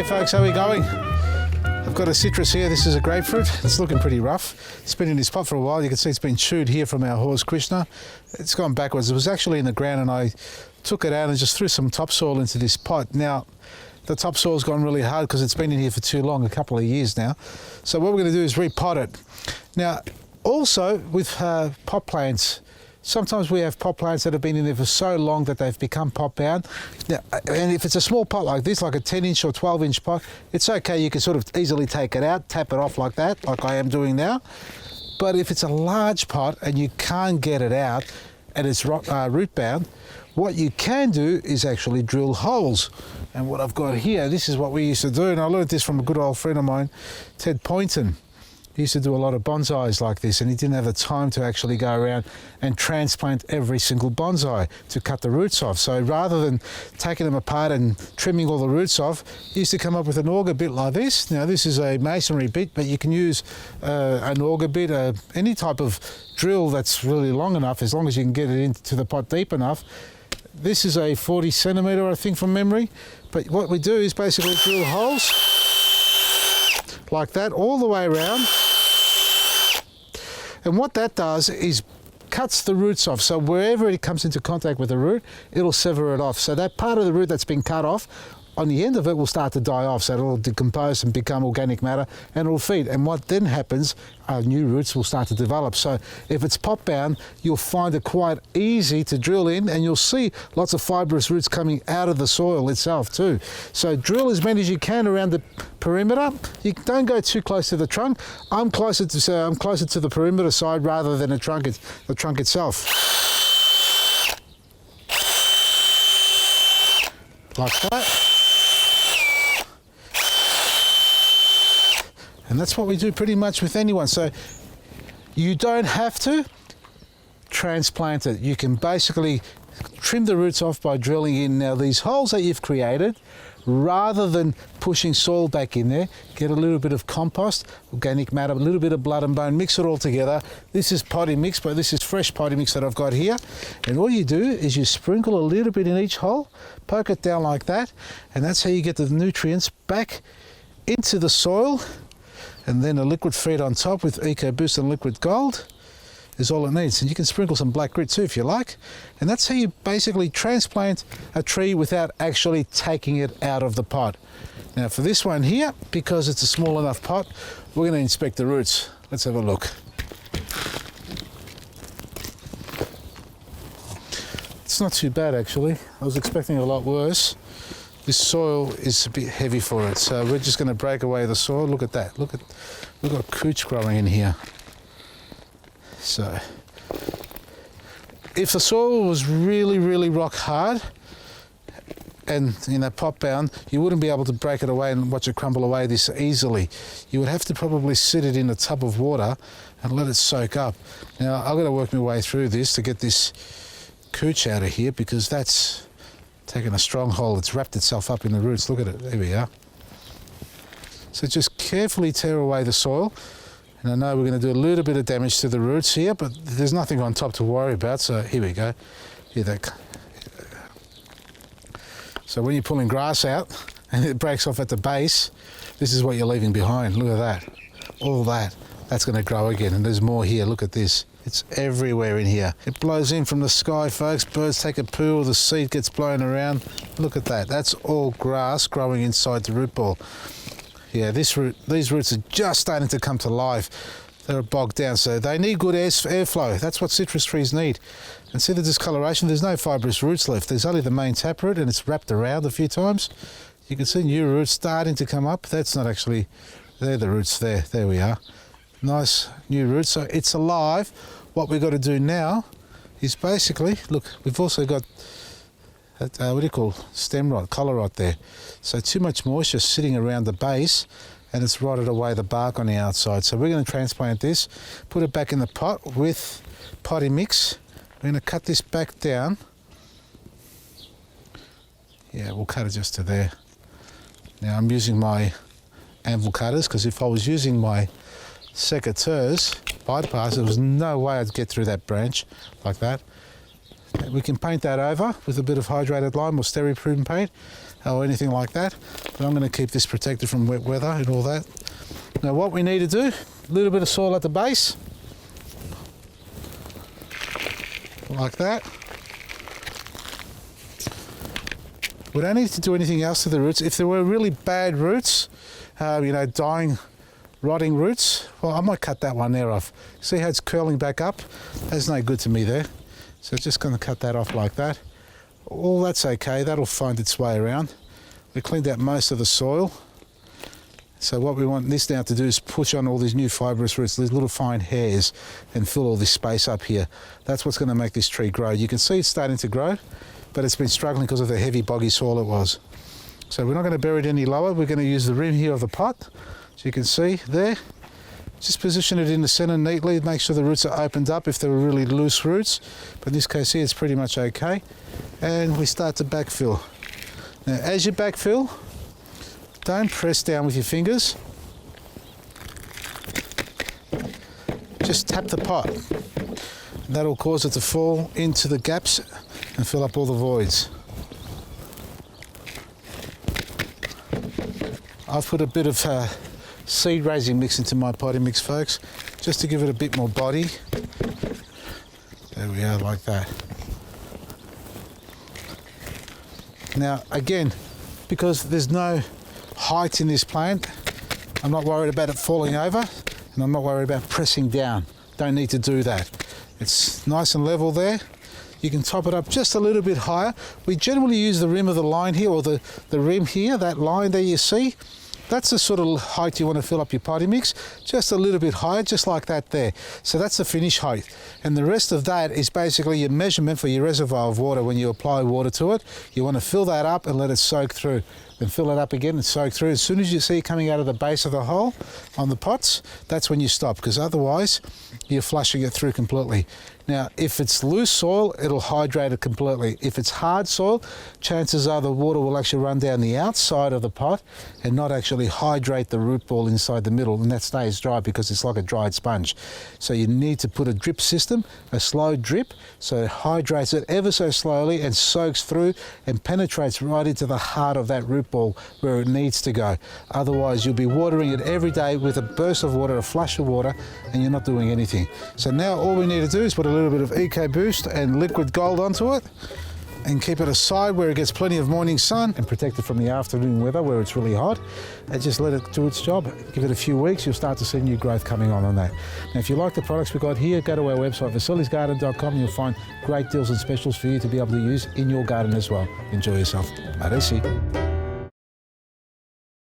Hey folks, how are we going? I've got a citrus here. This is a grapefruit. It's looking pretty rough. It's been in this pot for a while. You can see it's been chewed here from our horse Krishna. It's gone backwards. It was actually in the ground and I took it out and just threw some topsoil into this pot. Now, the topsoil's gone really hard because it's been in here for too long, a couple of years now. So what we're going to do is repot it. Now, also with pot plants, sometimes we have pot plants that have been in there for so long that they've become pot bound. Now, and if it's a small pot like this, like a 10-inch or 12-inch pot, it's okay. You can sort of easily take it out, tap it off like that, like I am doing now. But if it's a large pot and you can't get it out and it's root bound, what you can do is actually drill holes. And what I've got here, this is what we used to do, and I learned this from a good old friend of mine, Ted Poynton. He used to do a lot of bonsais like this, and he didn't have the time to actually go around and transplant every single bonsai to cut the roots off. So rather than taking them apart and trimming all the roots off, he used to come up with an auger bit like this. Now this is a masonry bit, but you can use an auger bit, any type of drill that's really long enough, as long as you can get it into the pot deep enough. This is a 40 centimetre, I think, from memory. But what we do is basically drill holes like that all the way around. And what that does is cuts the roots off. So wherever it comes into contact with the root, it'll sever it off. So that part of the root that's been cut off, on the end of it will start to die off. So it'll decompose and become organic matter and it'll feed. And what then happens, new roots will start to develop. So if it's pot bound, you'll find it quite easy to drill in and you'll see lots of fibrous roots coming out of the soil itself too. So drill as many as you can around the perimeter. You don't go too close to the trunk. I'm closer to the perimeter side rather than the trunk itself. Like that. And that's what we do pretty much with anyone. So you don't have to transplant it. You can basically trim the roots off by drilling in now these holes that you've created. Rather than pushing soil back in there, get a little bit of compost, organic matter, a little bit of blood and bone, mix it all together. This is potting mix, but this is fresh potting mix that I've got here. And all you do is you sprinkle a little bit in each hole, poke it down like that, and that's how you get the nutrients back into the soil. And then a liquid feed on top with EcoBoost and Liquid Gold is all it needs. And you can sprinkle some black grit too if you like. And that's how you basically transplant a tree without actually taking it out of the pot. Now for this one here, because it's a small enough pot, we're going to inspect the roots. Let's have a look. It's not too bad actually. I was expecting a lot worse. This soil is a bit heavy for it, so we're just going to break away the soil. Look at that. Look at, we've got cooch growing in here. So, if the soil was really, really rock hard and pot bound, you wouldn't be able to break it away and watch it crumble away this easily. You would have to probably sit it in a tub of water and let it soak up. Now, I've got to work my way through this to get this cooch out of here because that's taken a strong hold. It's wrapped itself up in the roots. Look at it. There we are. So just carefully tear away the soil. And I know we're going to do a little bit of damage to the roots here, but there's nothing on top to worry about. So here we go. So when you're pulling grass out and it breaks off at the base, this is what you're leaving behind. Look at that. All that. That's going to grow again. And there's more here. Look at this. It's everywhere in here. It blows in from the sky, folks. Birds take a poo, or the seed gets blown around. Look at that. That's all grass growing inside the root ball. Yeah, these roots are just starting to come to life. They're bogged down, so they need good airflow. That's what citrus trees need. And see the discoloration? There's no fibrous roots left. There's only the main taproot, and it's wrapped around a few times. You can see new roots starting to come up. That's not actually, they're the roots there. There we are. Nice new roots, so it's alive. What we've got to do now is basically, look, we've also got, what do you call, stem rot, collar rot there. So too much moisture sitting around the base and it's rotted away the bark on the outside. So we're going to transplant this, put it back in the pot with potting mix. We're going to cut this back down. Yeah, we'll cut it just to there. Now I'm using my anvil cutters because if I was using my secateurs bypass, there was no way I'd get through that branch like that. We can paint that over with a bit of hydrated lime or Steri-Pruden paint or anything like that. But I'm going to keep this protected from wet weather and all that. Now what we need to do, a little bit of soil at the base, like that. We don't need to do anything else to the roots. If there were really bad roots, dying, rotting roots, well, I might cut that one there off. See how it's curling back up? That's no good to me there. So just going to cut that off like that. All that's okay, that'll find its way around. We cleaned out most of the soil. So what we want this now to do is push on all these new fibrous roots, these little fine hairs, and fill all this space up here. That's what's going to make this tree grow. You can see it's starting to grow, but it's been struggling because of the heavy boggy soil it was. So we're not going to bury it any lower. We're going to use the rim here of the pot. So you can see there, just position it in the center neatly, make sure the roots are opened up if they were really loose roots. But in this case here, it's pretty much okay. And we start to backfill. Now, as you backfill, don't press down with your fingers. Just tap the pot. That'll cause it to fall into the gaps and fill up all the voids. I've put a bit of seed raising mix into my potting mix, folks, just to give it a bit more body. There we are, like that. Now again, because there's no height in this plant, I'm not worried about it falling over, and I'm not worried about pressing down. Don't need to do that. It's nice and level there. You can top it up just a little bit higher. We generally use the rim of the line here, or the rim here, that line there you see. That's the sort of height you want to fill up your potting mix, just a little bit higher, just like that there. So that's the finish height. And the rest of that is basically your measurement for your reservoir of water when you apply water to it. You want to fill that up and let it soak through. Then fill it up again and soak through. As soon as you see it coming out of the base of the hole on the pots, that's when you stop, because otherwise you're flushing it through completely. Now, if it's loose soil, it'll hydrate it completely. If it's hard soil, chances are the water will actually run down the outside of the pot and not actually hydrate the root ball inside the middle, and that stays dry because it's like a dried sponge. So you need to put a drip system, a slow drip, so it hydrates it ever so slowly and soaks through and penetrates right into the heart of that root ball where it needs to go. Otherwise, you'll be watering it every day with a burst of water, a flush of water, and you're not doing anything. So now all we need to do is put a little bit of EcoBoost and liquid gold onto it and keep it aside where it gets plenty of morning sun and protect it from the afternoon weather where it's really hot, and just let it do its job. Give it a few weeks, you'll start to see new growth coming on that. Now if you like the products we've got here, go to our website vasilisgarden.com and you'll find great deals and specials for you to be able to use in your garden as well. Enjoy yourself. Maresi.